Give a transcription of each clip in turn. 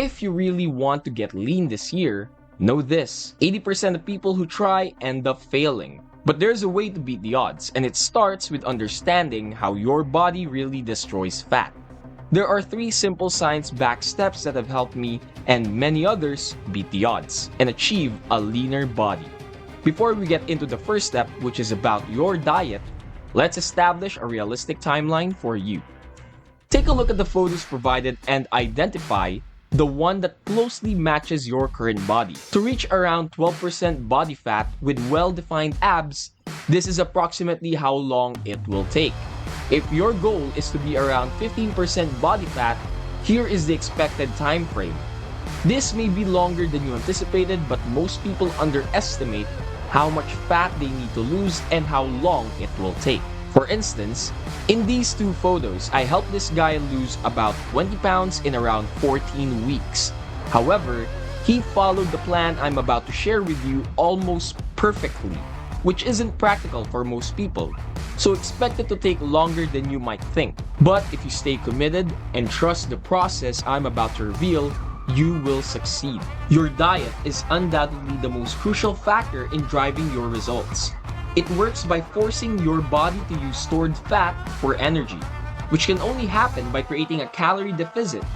If you really want to get lean this year, know this: 80% of people who try end up failing. But there's a way to beat the odds, and it starts with understanding how your body really destroys fat. There are 3 simple science-backed steps that have helped me and many others beat the odds and achieve a leaner body. Before we get into the first step, which is about your diet, let's establish a realistic timeline for you. Take a look at the photos provided and identify the one that closely matches your current body. To reach around 12% body fat with well-defined abs, this is approximately how long it will take. If your goal is to be around 15% body fat, here is the expected time frame. This may be longer than you anticipated, but most people underestimate how much fat they need to lose and how long it will take. For instance, in these 2 photos, I helped this guy lose about 20 pounds in around 14 weeks. However, he followed the plan I'm about to share with you almost perfectly, which isn't practical for most people, so expect it to take longer than you might think. But if you stay committed and trust the process I'm about to reveal, you will succeed. Your diet is undoubtedly the most crucial factor in driving your results. It works by forcing your body to use stored fat for energy, which can only happen by creating a calorie deficit,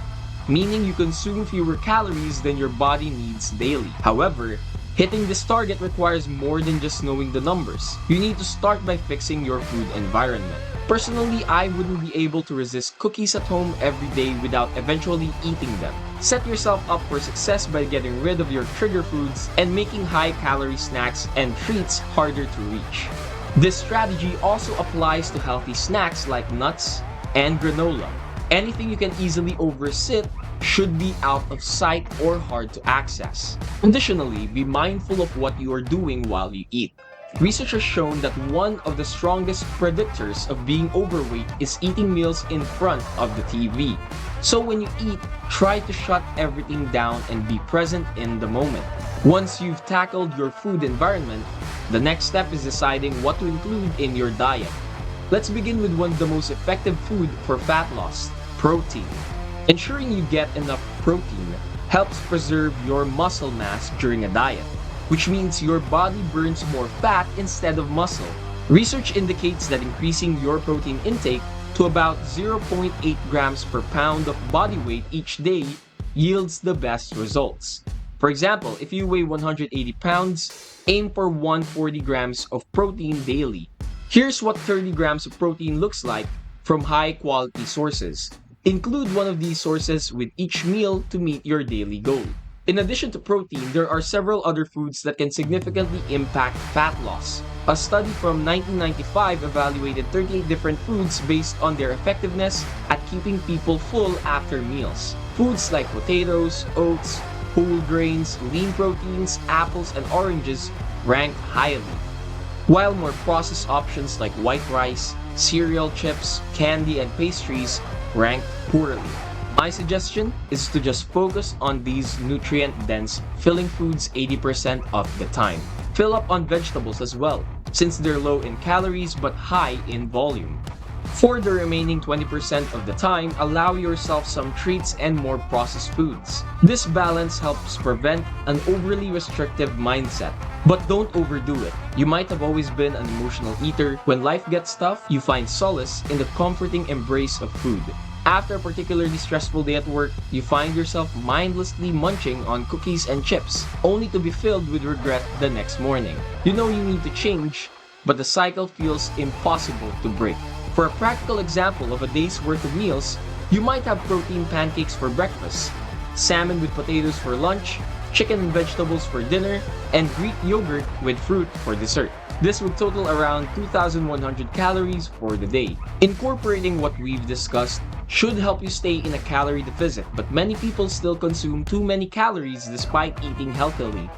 meaning you consume fewer calories than your body needs daily. However, hitting this target requires more than just knowing the numbers. You need to start by fixing your food environment. Personally, I wouldn't be able to resist cookies at home every day without eventually eating them. Set yourself up for success by getting rid of your trigger foods and making high-calorie snacks and treats harder to reach. This strategy also applies to healthy snacks like nuts and granola. Anything you can easily oversit should be out of sight or hard to access. Additionally, be mindful of what you are doing while you eat. Research has shown that one of the strongest predictors of being overweight is eating meals in front of the TV. So when you eat, try to shut everything down and be present in the moment. Once you've tackled your food environment, the next step is deciding what to include in your diet. Let's begin with one of the most effective food for fat loss: protein. Ensuring you get enough protein helps preserve your muscle mass during a diet, which means your body burns more fat instead of muscle. Research indicates that increasing your protein intake to about 0.8 grams per pound of body weight each day yields the best results. For example, if you weigh 180 pounds, aim for 140 grams of protein daily. Here's what 30 grams of protein looks like from high-quality sources. Include one of these sources with each meal to meet your daily goal. In addition to protein, there are several other foods that can significantly impact fat loss. A study from 1995 evaluated 38 different foods based on their effectiveness at keeping people full after meals. Foods like potatoes, oats, whole grains, lean proteins, apples, and oranges ranked highly, while more processed options like white rice, cereal, chips, candy, and pastries ranked poorly. My suggestion is to just focus on these nutrient-dense filling foods 80% of the time. Fill up on vegetables as well, since they're low in calories but high in volume. For the remaining 20% of the time, allow yourself some treats and more processed foods. This balance helps prevent an overly restrictive mindset. But don't overdo it. You might have always been an emotional eater. When life gets tough, you find solace in the comforting embrace of food. After a particularly stressful day at work, you find yourself mindlessly munching on cookies and chips, only to be filled with regret the next morning. You know you need to change, but the cycle feels impossible to break. For a practical example of a day's worth of meals, you might have protein pancakes for breakfast, salmon with potatoes for lunch, chicken and vegetables for dinner, and Greek yogurt with fruit for dessert. This would total around 2,100 calories for the day. Incorporating what we've discussed should help you stay in a calorie deficit, but many people still consume too many calories despite eating healthily.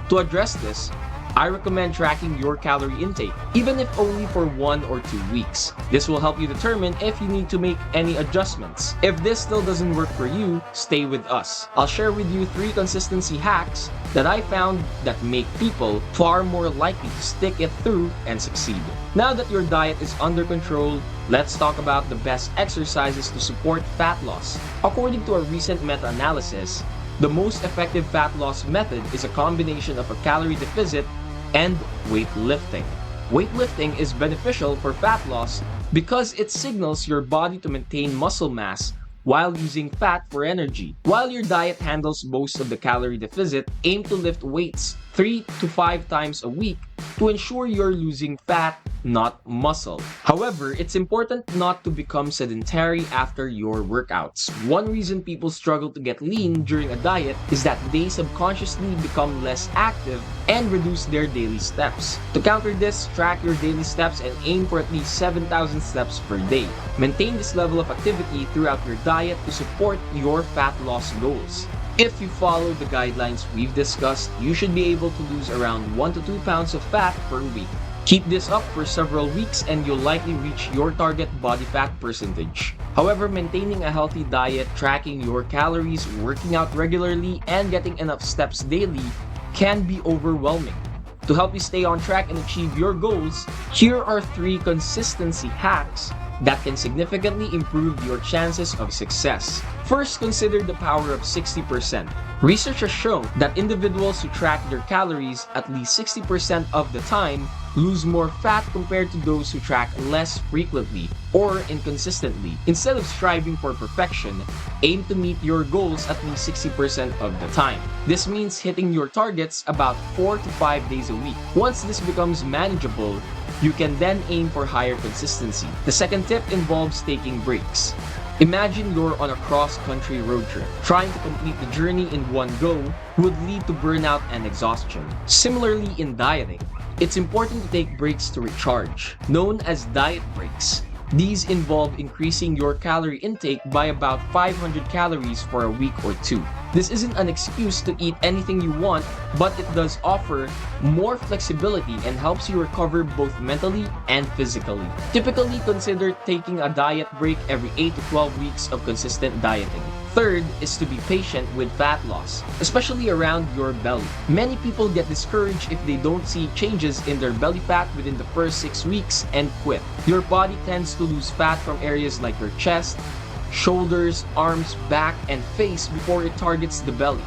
To address this, I recommend tracking your calorie intake, even if only for 1 or 2 weeks. This will help you determine if you need to make any adjustments. If this still doesn't work for you, stay with us. I'll share with you 3 consistency hacks that I found that make people far more likely to stick it through and succeed. Now that your diet is under control, let's talk about the best exercises to support fat loss. According to a recent meta-analysis, The most effective fat loss method is a combination of a calorie deficit and weightlifting. Weightlifting is beneficial for fat loss because it signals your body to maintain muscle mass while using fat for energy. While your diet handles most of the calorie deficit, aim to lift weights 3 to 5 times a week to ensure you're losing fat, not muscle. However, it's important not to become sedentary after your workouts. One reason people struggle to get lean during a diet is that they subconsciously become less active and reduce their daily steps. To counter this, track your daily steps and aim for at least 7,000 steps per day. Maintain this level of activity throughout your diet to support your fat loss goals. If you follow the guidelines we've discussed, you should be able to lose around 1 to 2 pounds of fat per week. Keep this up for several weeks and you'll likely reach your target body fat percentage. However, maintaining a healthy diet, tracking your calories, working out regularly, and getting enough steps daily can be overwhelming. To help you stay on track and achieve your goals, here are 3 consistency hacks that can significantly improve your chances of success. First, consider the power of 60%. Research has shown that individuals who track their calories at least 60% of the time lose more fat compared to those who track less frequently or inconsistently. Instead of striving for perfection, aim to meet your goals at least 60% of the time. This means hitting your targets about 4 to 5 days a week. Once this becomes manageable, you can then aim for higher consistency. The second tip involves taking breaks. Imagine you're on a cross-country road trip. Trying to complete the journey in one go would lead to burnout and exhaustion. Similarly, in dieting, it's important to take breaks to recharge, known as diet breaks. These involve increasing your calorie intake by about 500 calories for a week or 2. This isn't an excuse to eat anything you want, but it does offer more flexibility and helps you recover both mentally and physically. Typically, consider taking a diet break every 8 to 12 weeks of consistent dieting. Third is to be patient with fat loss, especially around your belly. Many people get discouraged if they don't see changes in their belly fat within the first 6 weeks and quit. Your body tends to lose fat from areas like your chest, shoulders, arms, back, and face before it targets the belly.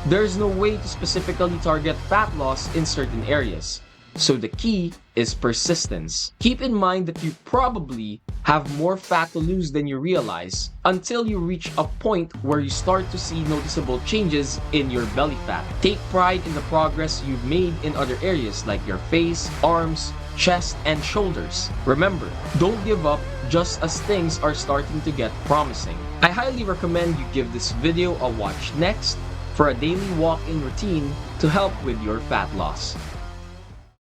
There's no way to specifically target fat loss in certain areas. So the key is persistence. Keep in mind that you probably have more fat to lose than you realize until you reach a point where you start to see noticeable changes in your belly fat. Take pride in the progress you've made in other areas like your face, arms, chest, and shoulders. Remember, don't give up just as things are starting to get promising. I highly recommend you give this video a watch next for a daily walk-in routine to help with your fat loss.